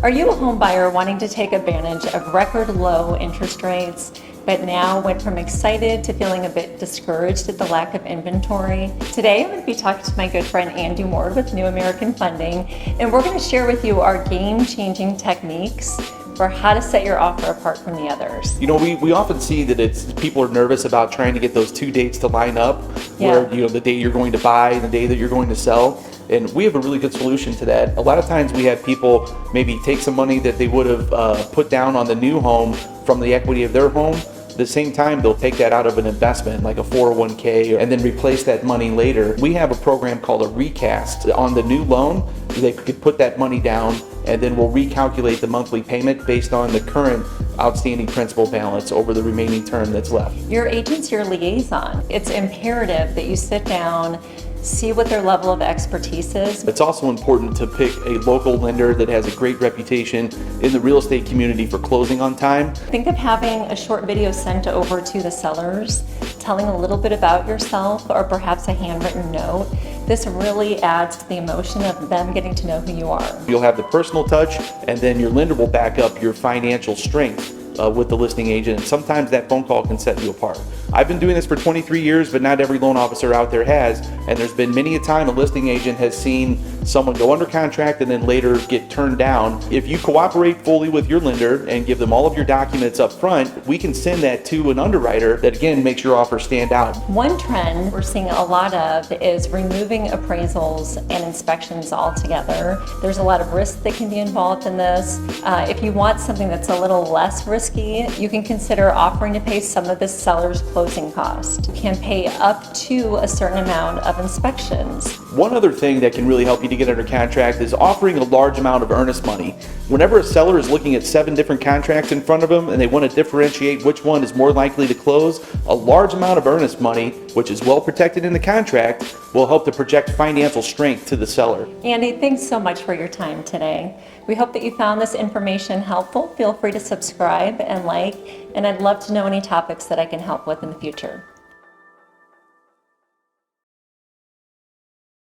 Are you a home buyer wanting to take advantage of record low interest rates, but now went from excited to feeling a bit discouraged at the lack of inventory? Today I'm going to be talking to my good friend Andy Moore with New American Funding, and we're going to share with you our game-changing techniques for how to set your offer apart from the others. You know, we often see that people are nervous about trying to get those two dates to line up, where, you know, the day you're going to buy and the day that you're going to sell. And we have a really good solution to that. A lot of times we have people maybe take some money that they would have put down on the new home from the equity of their home. At the same time, they'll take that out of an investment like a 401k and then replace that money later. We have a program called a Recast. On the new loan, they could put that money down and then we'll recalculate the monthly payment based on the current outstanding principal balance over the remaining term that's left. Your agent's your liaison. It's imperative that you sit down, see what their level of expertise is. It's also important to pick a local lender that has a great reputation in the real estate community for closing on time. Think of having a short video sent over to the sellers, telling a little bit about yourself or perhaps a handwritten note. This really adds to the emotion of them getting to know who you are. You'll have the personal touch, and then your lender will back up your financial strength with the listing agent, and sometimes that phone call can set you apart. I've been doing this for 23 years, but not every loan officer out there has, and there's been many a time a listing agent has seen someone go under contract and then later get turned down. If you cooperate fully with your lender and give them all of your documents up front, we can send that to an underwriter that again makes your offer stand out. One trend we're seeing a lot of is removing appraisals and inspections altogether. There's a lot of risk that can be involved in this. If you want something that's a little less risky, you can consider offering to pay some of the seller's closing costs. You can pay up to a certain amount of inspections. One other thing that can really help you to get under contract is offering a large amount of earnest money. Whenever a seller is looking at 7 different contracts in front of them and they want to differentiate which one is more likely to close, a large amount of earnest money, which is well protected in the contract, will help to project financial strength to the seller. Andy, thanks so much for your time today. We hope that you found this information helpful. Feel free to subscribe and like, and I'd love to know any topics that I can help with in the future.